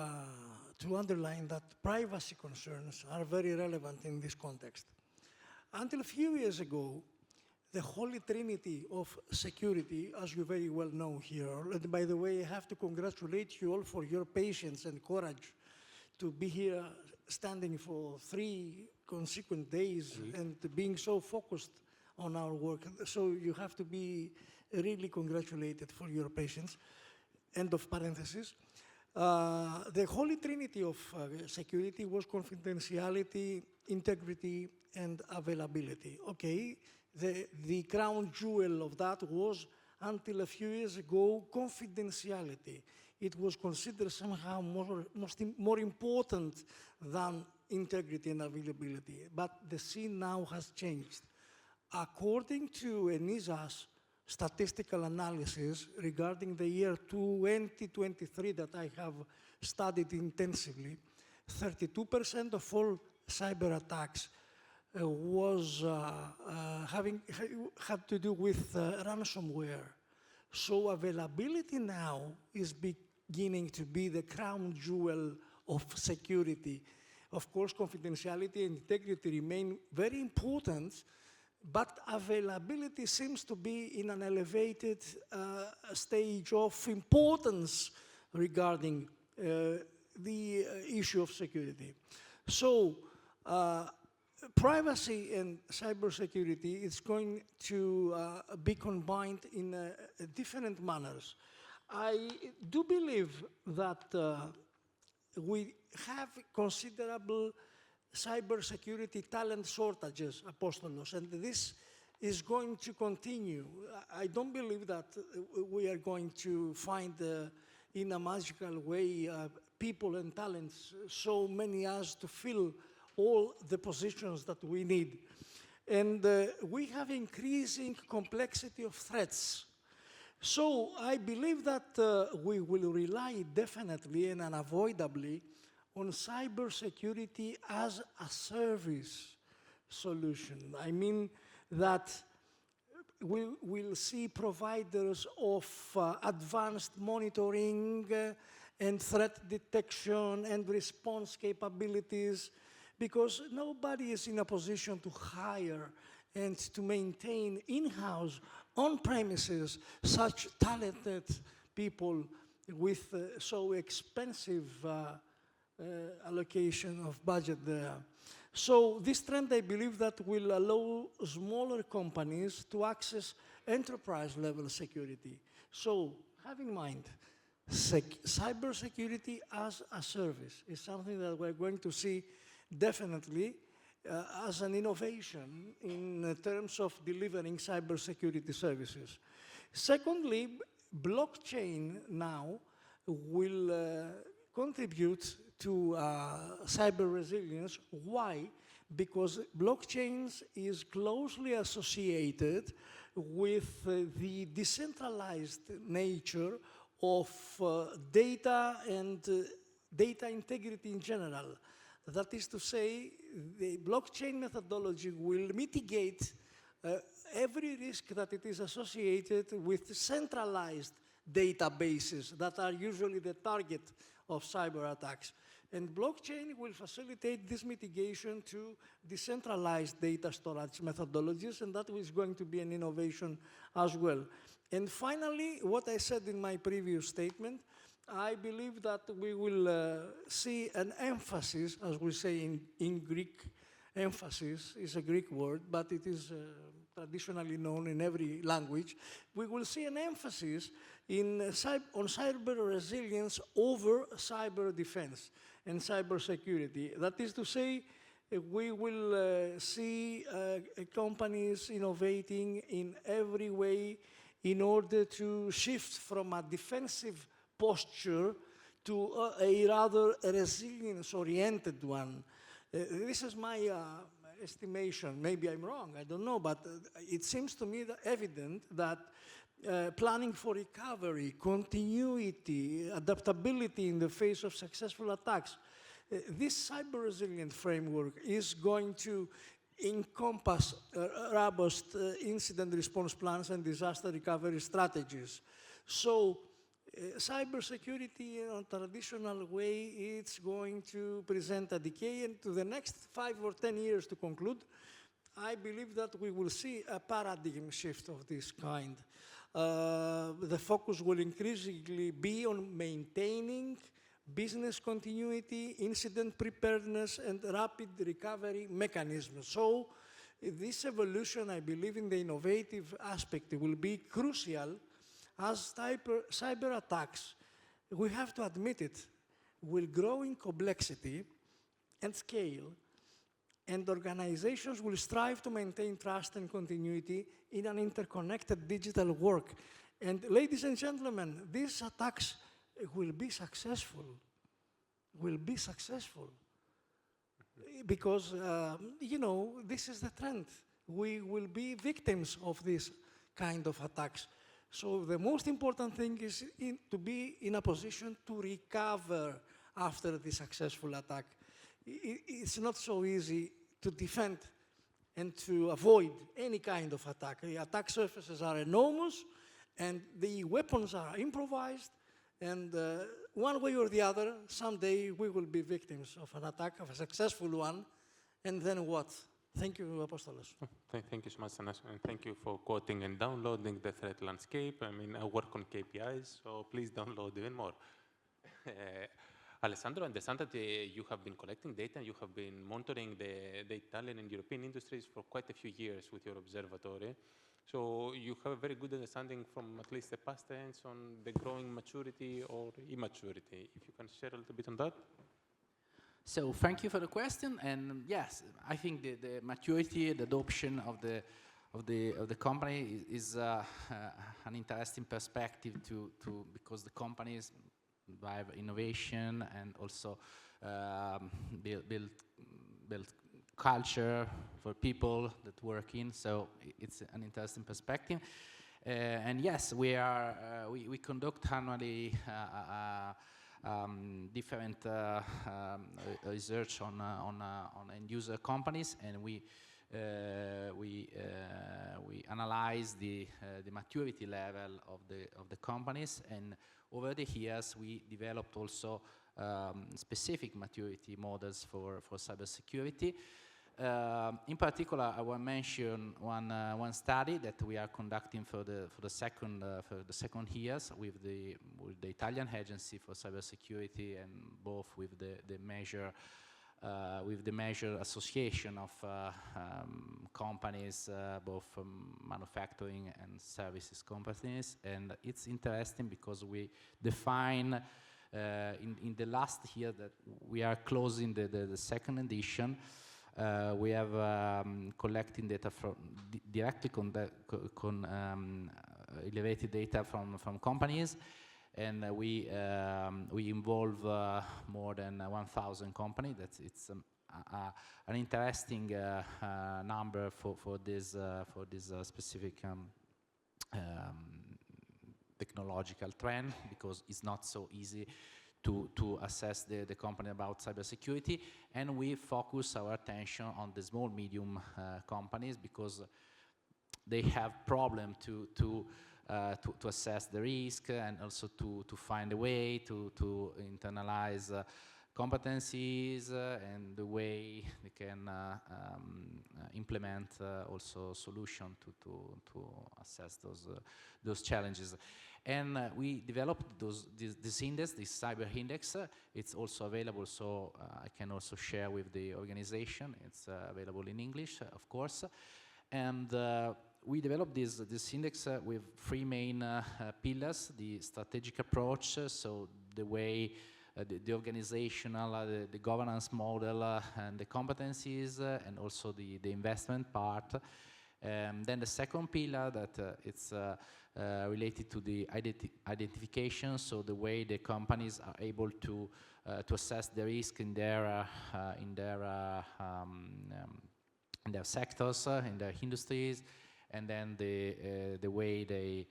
underline that privacy concerns are very relevant in this context. Until a few years ago, the holy trinity of security, as you very well know here, and by the way, I have to congratulate you all for your patience and courage to be here standing for 3 consecutive days and being so focused on our work. So you have to be really congratulated for your patience. End of parenthesis. The holy trinity of security was confidentiality, integrity, and availability. Okay, the crown jewel of that was, until a few years ago, confidentiality. It was considered somehow more important than integrity and availability. But the scene now has changed. According to ENISA's statistical analysis regarding the year 2023 that I have studied intensively, 32% of all cyber attacks had to do with ransomware. So availability now is beginning to be the crown jewel of security. Of course, confidentiality and integrity remain very important, but availability seems to be in an elevated stage of importance regarding the issue of security. So privacy and cybersecurity is going to be combined in different manners. I do believe that we have considerable cybersecurity talent shortages, Apostolos, and this is going to continue. I don't believe that we are going to find in a magical way people and talents, so many as to fill all the positions that we need. And we have increasing complexity of threats. So I believe that we will rely definitely and unavoidably on cybersecurity as a service solution. I mean that we'll see providers of advanced monitoring and threat detection and response capabilities, because nobody is in a position to hire and to maintain in-house, on-premises, such talented people with so expensive allocation of budget there. So this trend, I believe, that will allow smaller companies to access enterprise-level security. So have in mind, cybersecurity as a service is something that we're going to see definitely as an innovation in terms of delivering cybersecurity services. Secondly, blockchain now will contribute to cyber resilience. Why? Because blockchains is closely associated with the decentralized nature of data and data integrity in general. That is to say, the blockchain methodology will mitigate every risk that it is associated with centralized databases that are usually the target of cyber attacks. And blockchain will facilitate this mitigation to decentralized data storage methodologies, and that is going to be an innovation as well. And finally, what I said in my previous statement, I believe that we will see an emphasis, as we say in Greek. Emphasis is a Greek word, but it is traditionally known in every language. We will see an emphasis on cyber resilience over cyber defense and cyber security. That is to say, we will see companies innovating in every way in order to shift from a defensive posture to a rather resilience-oriented one. This is my estimation. Maybe I'm wrong, I don't know, but it seems to me that evident that planning for recovery, continuity, adaptability in the face of successful attacks, this cyber resilient framework is going to encompass robust incident response plans and disaster recovery strategies. So cybersecurity in a traditional way, it's going to present a decay, and to the next 5 or 10 years to conclude, I believe that we will see a paradigm shift of this kind. The focus will increasingly be on maintaining business continuity, incident preparedness, and rapid recovery mechanisms. So this evolution, I believe, in the innovative aspect will be crucial as cyber attacks, we have to admit it, will grow in complexity and scale, and organizations will strive to maintain trust and continuity in an interconnected digital work. And ladies and gentlemen, these attacks will be successful, because, you know, this is the trend. We will be victims of this kind of attacks. So the most important thing is to be in a position to recover after the successful attack. It's not so easy to defend and to avoid any kind of attack. The attack surfaces are enormous, and the weapons are improvised, and one way or the other, someday we will be victims of an attack, of a successful one, and then what? Thank you, Apostolos. Thank you so much, Athanasios, and thank you for quoting and downloading the threat landscape. I mean, I work on KPIs, so please download even more. Alessandro, I understand that you have been collecting data, and you have been monitoring the Italian and European industries for quite a few years with your observatory. So you have a very good understanding from at least the past tense on the growing maturity or immaturity. If you can share a little bit on that. So thank you for the question, and yes, I think the maturity, the adoption of the company is an interesting perspective because the companies drive innovation and also build culture, for people that work in. So it's an interesting perspective. And yes, we conduct annually different research on end user companies, and we analyze the maturity level of the companies, and over the years we developed also specific maturity models for cybersecurity. In particular, I will mention one study that we are conducting for the second years with the Italian Agency for Cybersecurity, and both with the major association of companies, both manufacturing and services companies. And it's interesting because we define in the last year that we are closing the second edition. We have collecting data from directly elevated data from companies, and we involve more than 1,000 companies. It's an interesting number for this specific technological trend, because it's not so easy to assess the company about cybersecurity, and we focus our attention on the small, medium companies, because they have problem to assess the risk, and also to find a way to internalize competencies and the way they can implement also solution to assess those challenges. And we developed this index, this cyber index. It's also available, so I can also share with the organization. It's available in English, of course. And we developed this index with three main pillars: the strategic approach, so the way the organizational, the governance model, and the competencies, and also the investment part. Then the second pillar that it's related to the identification, so the way the companies are able to assess the risk in their sectors, in their industries, and then the way they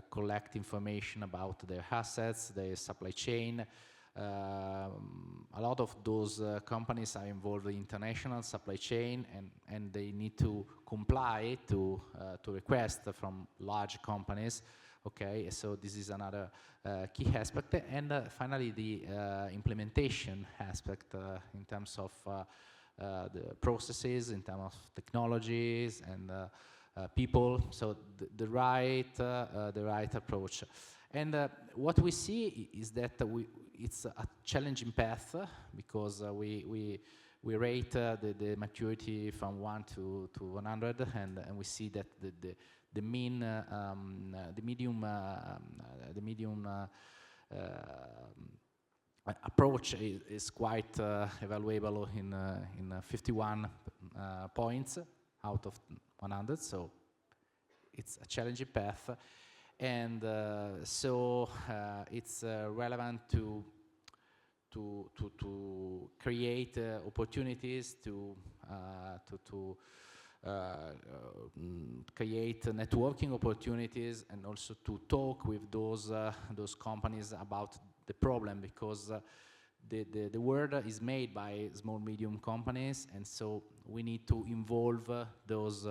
collect information about their assets, their supply chain. A lot of those companies are involved in international supply chain, and they need to comply to request from large companies. Okay, so this is another key aspect. And finally, the implementation aspect in terms of the processes, in terms of technologies and people. So the right approach. And what we see is that it's a challenging path, because we rate the maturity from 1 to 100, and we see that the medium approach is quite evaluable in 51 points out of 100. So it's a challenging path. And so it's relevant to create opportunities, to create networking opportunities, and also to talk with those companies about the problem, because the world is made by small, medium companies, and so we need to involve those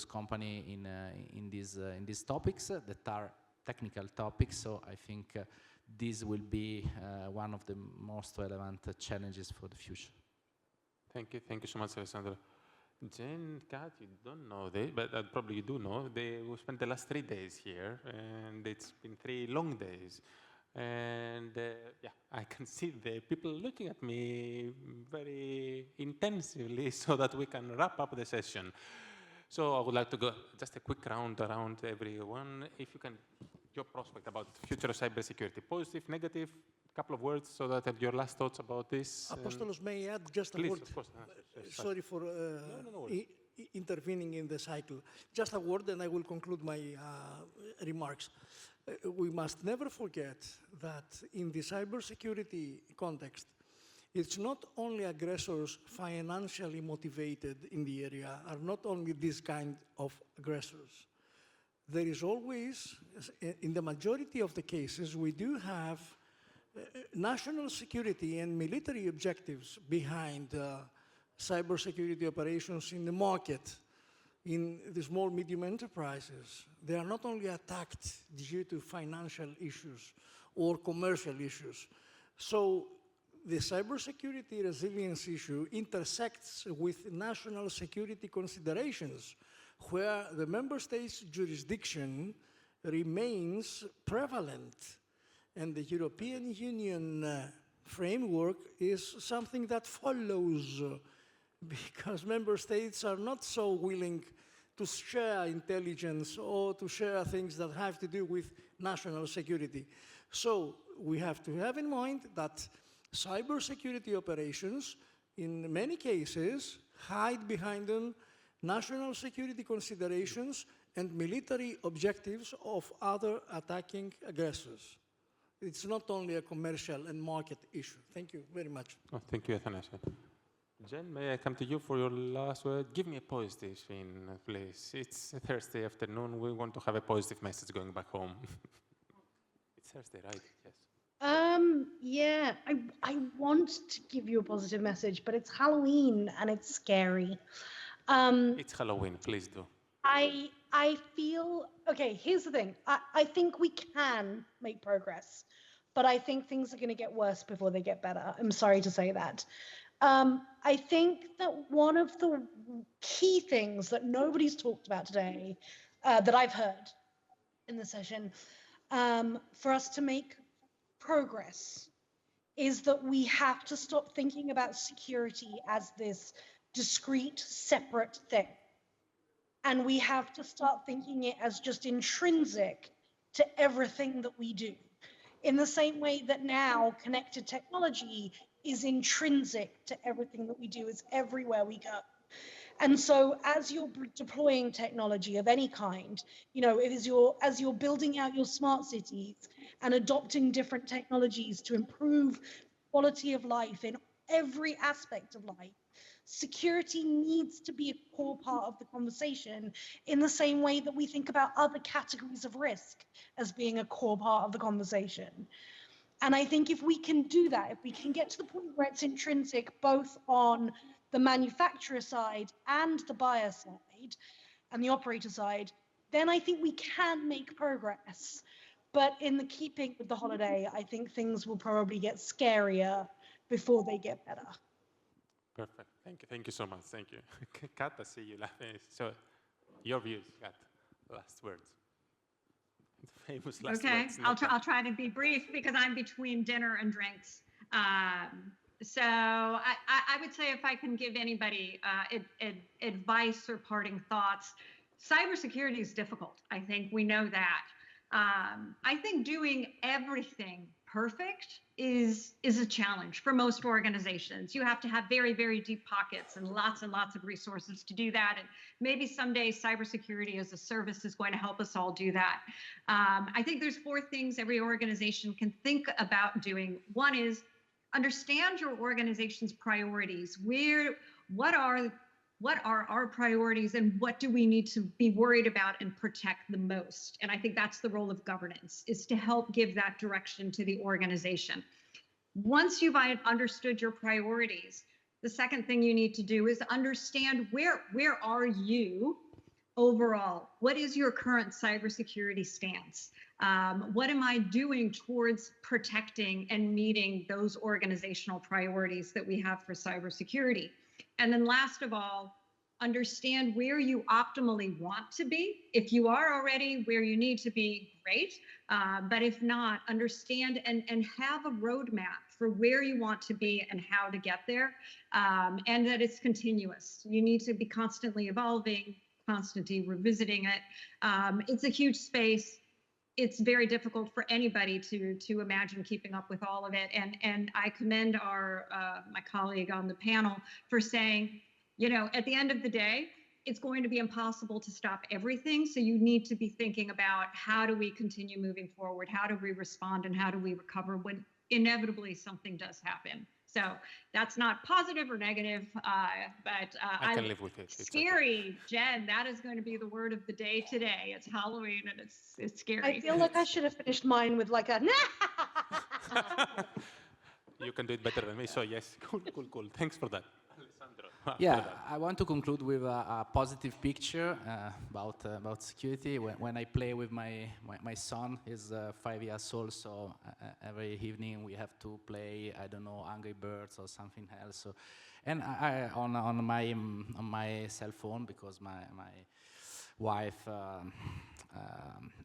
companies in these topics that are technical topics. So I think this will be one of the most relevant challenges for the future. Thank you so much, Alessandro. Jen, Kat, you don't know this, but probably you do know. We spent the last 3 days here, and it's been 3 long days. And yeah, I can see the people looking at me very intensively so that we can wrap up the session. So I would like to go just a quick round around everyone. If you can, your prospect about the future of cybersecurity, positive, negative, a couple of words, so that your last thoughts about this. Apostolos, may I add just a word? Of course. Sorry for No. intervening in the cycle. Just a word, and I will conclude my remarks. We must never forget that in the cybersecurity context, It's not only aggressors financially motivated in the area, are not only this kind of aggressors. There is always, in the majority of the cases, we do have national security and military objectives behind cybersecurity operations in the market, in the small, medium enterprises. They are not only attacked due to financial issues or commercial issues. So the cybersecurity resilience issue intersects with national security considerations, where the member states' jurisdiction remains prevalent. And the European Union framework is something that follows, because member states are not so willing to share intelligence or to share things that have to do with national security. So we have to have in mind that cybersecurity operations, in many cases, hide behind them national security considerations and military objectives of other attacking aggressors. It's not only a commercial and market issue. Thank you very much. Oh, thank you, Athanasios. Jen, may I come to you for your last word? Give me a positive thing, please. It's a Thursday afternoon. We want to have a positive message going back home. It's Thursday, right? Yes. Yeah, I want to give you a positive message, but it's Halloween and it's scary. It's Halloween, please do. I feel, okay, here's the thing. I think we can make progress, but I think things are going to get worse before they get better. I'm sorry to say that. I think that one of the key things that nobody's talked about today, that I've heard in the session, for us to make progress is that we have to stop thinking about security as this discrete, separate thing. And we have to start thinking it as just intrinsic to everything that we do. In the same way that now connected technology is intrinsic to everything that we do, is everywhere we go. And so as you're deploying technology of any kind, you know, as you're building out your smart cities and adopting different technologies to improve quality of life in every aspect of life, security needs to be a core part of the conversation in the same way that we think about other categories of risk as being a core part of the conversation. And I think if we can do that, if we can get to the point where it's intrinsic both on the manufacturer side and the buyer side and the operator side, then I think we can make progress. But in the keeping with the holiday, I think things will probably get scarier before they get better. Perfect. Thank you so much. Thank you. Kat, I see you laughing. So, your views, Kat. Last words. Famous last words. Okay, I'll try to be brief because I'm between dinner and drinks. So I would say if I can give anybody advice or parting thoughts, cybersecurity is difficult. I think we know that. I think doing everything perfect is a challenge for most organizations. You have to have very, very deep pockets and lots of resources to do that. And maybe someday cybersecurity as a service is going to help us all do that. I think there's 4 things every organization can think about doing. One is understand your organization's priorities. What are our priorities and what do we need to be worried about and protect the most? And I think that's the role of governance, is to help give that direction to the organization. Once you've understood your priorities, the second thing you need to do is understand where are you overall? What is your current cybersecurity stance? What am I doing towards protecting and meeting those organizational priorities that we have for cybersecurity? And then last of all, understand where you optimally want to be. If you are already where you need to be, great. But if not, understand and have a roadmap for where you want to be and how to get there, and that it's continuous. You need to be constantly evolving, constantly revisiting it. It's a huge space. It's very difficult for anybody to imagine keeping up with all of it. And I commend my colleague on the panel for saying, you know, at the end of the day, it's going to be impossible to stop everything. So you need to be thinking about how do we continue moving forward? How do we respond and how do we recover when inevitably something does happen? So that's not positive or negative, but I can live with it. It's scary, Jen. That is going to be the word of the day today. It's Halloween and it's scary. I feel like I should have finished mine with like a. You can do it better than me, so yes, cool. Thanks for that. Alessandro. Yeah, I want to conclude with a positive picture about security. When I play with my son, he's 5 years old, so every evening we have to play, I don't know, Angry Birds or something else. So, and I on my cell phone, because my wife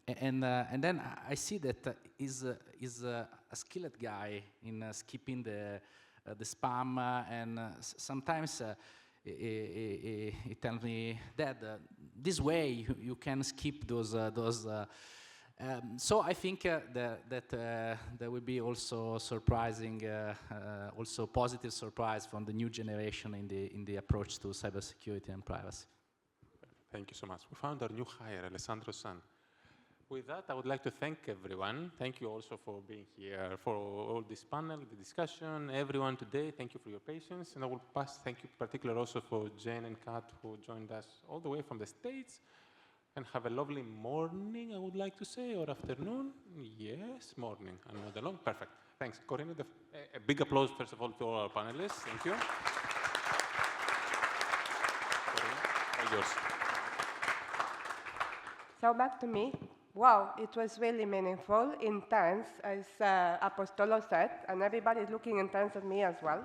and then I see that he's a skilled guy in skipping the spam, and sometimes he tells me, Dad, this way you can skip those. So I think that there will be also surprising, also positive surprise from the new generation in the approach to cybersecurity and privacy. Thank you so much. We found our new hire, Alessandro's son. With that, I would like to thank everyone. Thank you also for being here, for all this panel, the discussion, everyone today. Thank you for your patience. And I will pass thank you particularly also for Jen and Kat, who joined us all the way from the States. And have a lovely morning, I would like to say, or afternoon. Yes, morning. I'm not alone. Perfect. Thanks. Katerina, a big applause, first of all, to all our panelists. Thank you. Katerina, all yours. So back to me. Wow, it was really meaningful, intense, as Apostolos said, and everybody's looking intense at me as well.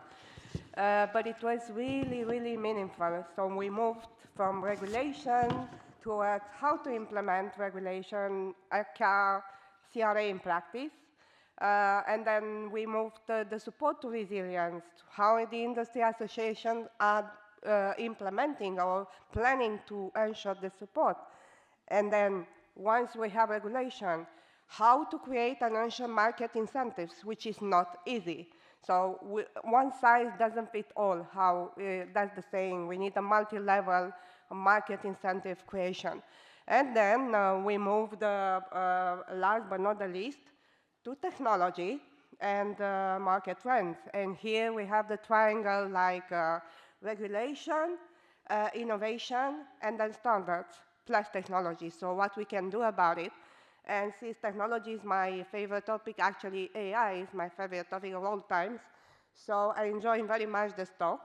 But it was really, really meaningful. So we moved from regulation towards how to implement regulation, CRA in practice. And then we moved the support to resilience, how the industry associations are implementing or planning to ensure the support. And then once we have regulation, how to create and ensure market incentives, which is not easy. So one size doesn't fit all, how that's the saying. We need a multi-level market incentive creation. And then we moved, last but not the least, to technology and market trends. And here we have the triangle like regulation, innovation, and then standards, plus technology. So what we can do about it. And since technology is my favorite topic, actually AI is my favorite topic of all times. So I enjoy very much this talk.